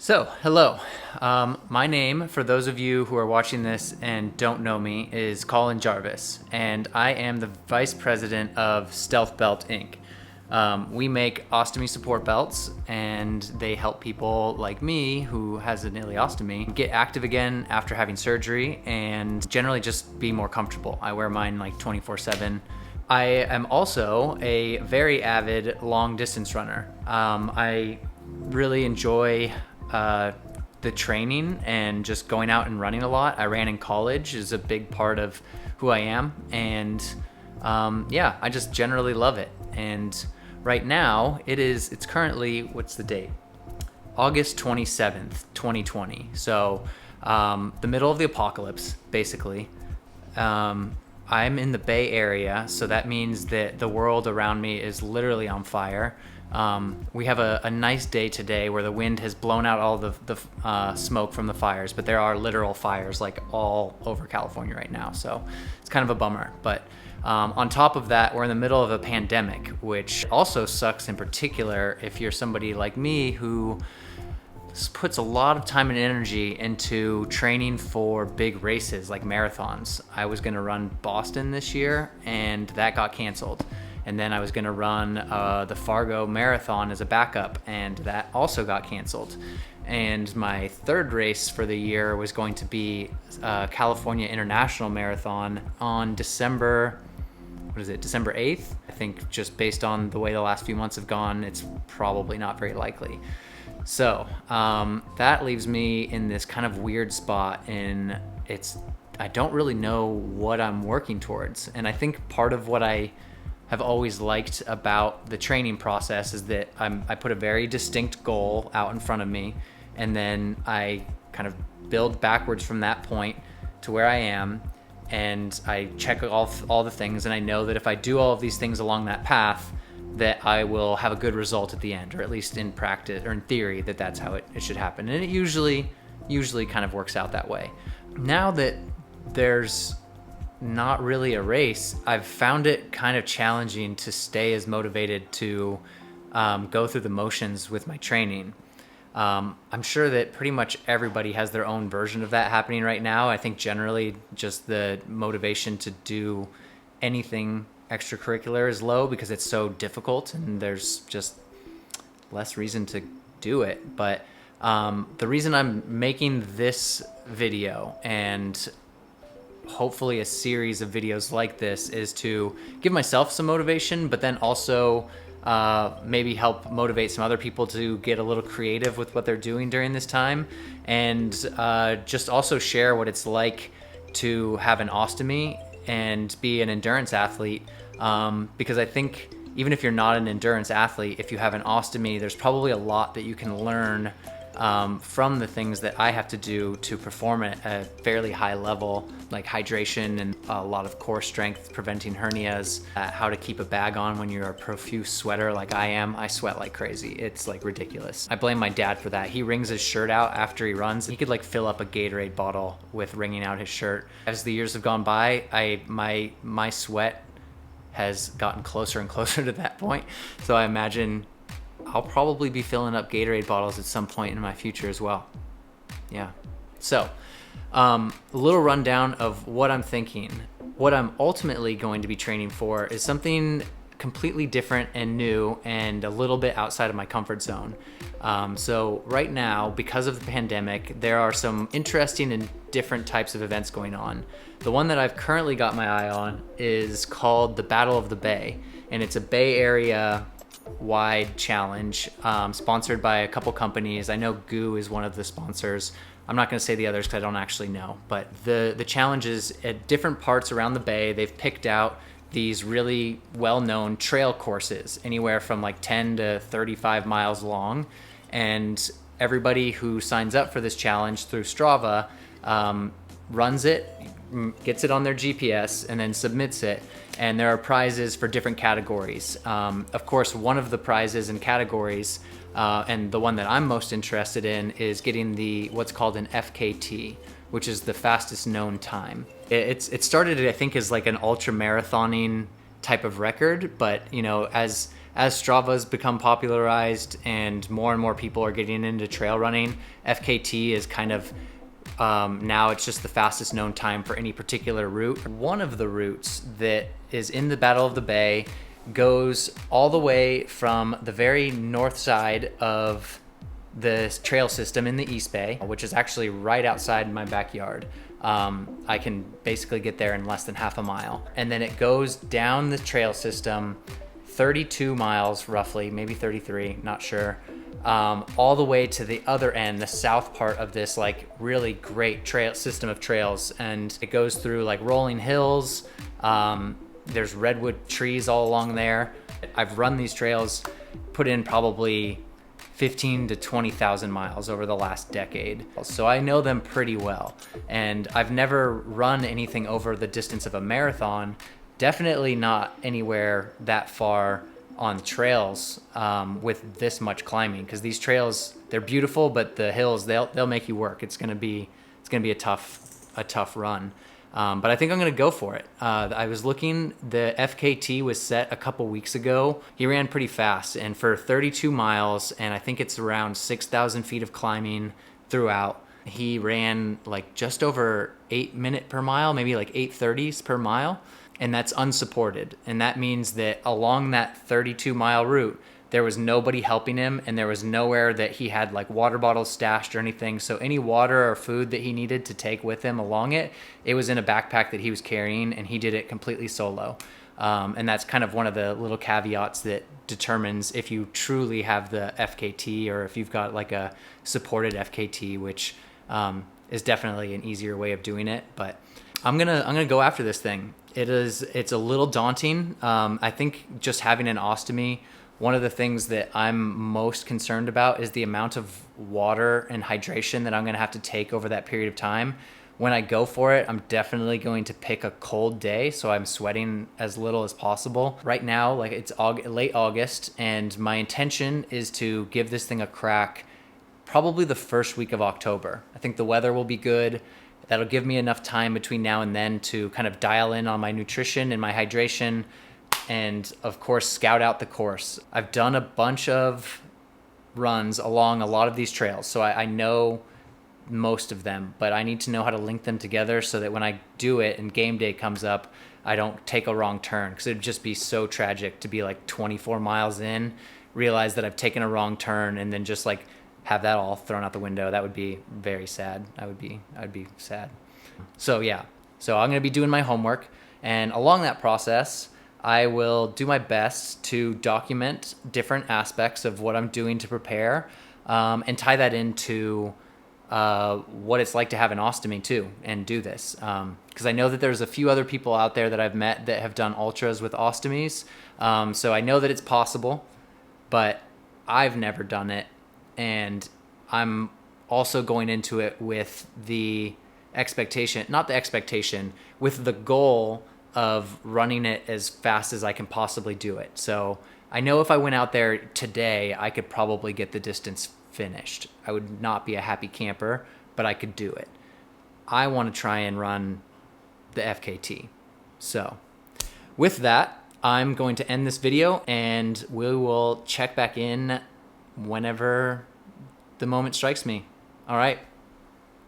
Hello. My name, for those of you who are watching this and don't know me, is Colin Jarvis, and I am the Vice President of Stealth Belt Inc. We make ostomy support belts, and they help people like me who has an ileostomy get active again after having surgery and generally just be more comfortable. I wear mine like 24/7. I am also a very avid long distance runner. I really enjoy the training and just going out and running a lot. I ran in college is a big part of who I am, and I just generally love it. And right now it's currently, what's the date? August 27th, 2020. So the middle of the apocalypse, basically. I'm in the Bay Area, so that means that the world around me is literally on fire. We have a nice day today where the wind has blown out all the smoke from the fires, but there are literal fires like all over California right now, so it's kind of a bummer. But on top of that, we're in the middle of a pandemic, which also sucks, in particular if you're somebody like me who puts a lot of time and energy into training for big races like marathons. I was going to run Boston this year, and that got canceled. And then I was going to run the Fargo Marathon as a backup, and that also got canceled. And my third race for the year was going to be California International Marathon on December 8th? I think just based on the way the last few months have gone, it's probably not very likely. So that leaves me in this kind of weird spot I don't really know what I'm working towards. And I think part of what I have always liked about the training process is that I put a very distinct goal out in front of me, and then I kind of build backwards from that point to where I am, and I check off all the things, and I know that if I do all of these things along that path, that I will have a good result at the end, or at least in practice or in theory that that's how it should happen. And it usually kind of works out that way. Now that there's not really a race, I've found it kind of challenging to stay as motivated to go through the motions with my training. I'm sure that pretty much everybody has their own version of that happening right now. I think generally just the motivation to do anything extracurricular is low because it's so difficult and there's just less reason to do it. But the reason I'm making this video, and hopefully a series of videos like this, is to give myself some motivation, but then also maybe help motivate some other people to get a little creative with what they're doing during this time, and just also share what it's like to have an ostomy and be an endurance athlete, because I think even if you're not an endurance athlete, if you have an ostomy, there's probably a lot that you can learn from the things that I have to do to perform at a fairly high level, like hydration and a lot of core strength, preventing hernias, how to keep a bag on when you're a profuse sweater like I am. I sweat like crazy. It's like ridiculous. I blame my dad for that. He wrings his shirt out after he runs. He could like fill up a Gatorade bottle with wringing out his shirt. As the years have gone by, my sweat has gotten closer and closer to that point. So I imagine I'll probably be filling up Gatorade bottles at some point in my future as well. Yeah. So, a little rundown of what I'm thinking. What I'm ultimately going to be training for is something completely different and new and a little bit outside of my comfort zone. So right now, because of the pandemic, there are some interesting and different types of events going on. The one that I've currently got my eye on is called the Battle of the Bay, and it's a Bay Area wide challenge, sponsored by a couple companies. I know Goo is one of the sponsors. I'm not going to say the others because I don't actually know, but the challenge is at different parts around the bay. They've picked out these really well-known trail courses, anywhere from like 10 to 35 miles long, and everybody who signs up for this challenge through Strava runs it, gets it on their GPS, and then submits it. And there are prizes for different categories. Of course, one of the prizes and categories, and the one that I'm most interested in, is getting what's called an FKT, which is the fastest known time. It started, I think, as like an ultra marathoning type of record, but as Strava's become popularized and more people are getting into trail running, FKT is kind of now it's just the fastest known time for any particular route. One of the routes that is in the Battle of the Bay goes all the way from the very north side of the trail system in the East Bay, which is actually right outside my backyard. I can basically get there in less than half a mile. And then it goes down the trail system 32 miles roughly, maybe 33, not sure, all the way to the other end, the south part of this like really great trail system of trails. And it goes through like rolling hills. There's redwood trees all along there. I've run these trails, put in probably 15 to 20,000 miles over the last decade. So I know them pretty well. And I've never run anything over the distance of a marathon, definitely not anywhere that far on trails with this much climbing, because these trails, they're beautiful, but the hills, they'll make you work. It's gonna be a tough run. But I think I'm going to go for it. I was looking, the FKT was set a couple weeks ago. He ran pretty fast, and for 32 miles, and I think it's around 6,000 feet of climbing throughout, he ran like just over 8 minutes per mile, maybe like 8:30s per mile, and that's unsupported. And that means that along that 32 mile route, there was nobody helping him, and there was nowhere that he had like water bottles stashed or anything. So any water or food that he needed to take with him along it, it was in a backpack that he was carrying, and he did it completely solo. And that's kind of one of the little caveats that determines if you truly have the FKT or if you've got like a supported FKT, which is definitely an easier way of doing it. But I'm gonna go after this thing. It's a little daunting. I think just having an ostomy, one of the things that I'm most concerned about is the amount of water and hydration that I'm going to have to take over that period of time. When I go for it, I'm definitely going to pick a cold day, so I'm sweating as little as possible. Right now, like it's late August, and my intention is to give this thing a crack probably the first week of October. I think the weather will be good. That'll give me enough time between now and then to kind of dial in on my nutrition and my hydration, and of course scout out the course. I've done a bunch of runs along a lot of these trails, so I know most of them, but I need to know how to link them together so that when I do it and game day comes up, I don't take a wrong turn, because it'd just be so tragic to be like 24 miles in, realize that I've taken a wrong turn, and then just like have that all thrown out the window. That would be very sad. I'd be sad. So yeah, so I'm going to be doing my homework, and along that process, I will do my best to document different aspects of what I'm doing to prepare, and tie that into what it's like to have an ostomy too, and do this. Because I know that there's a few other people out there that I've met that have done ultras with ostomies. So I know that it's possible, but I've never done it. And I'm also going into it with the with the goal of running it as fast as I can possibly do it. So I know if I went out there today, I could probably get the distance finished. I would not be a happy camper, but I could do it. I want to try and run the FKT. So with that, I'm going to end this video, and we will check back in whenever the moment strikes me. All right.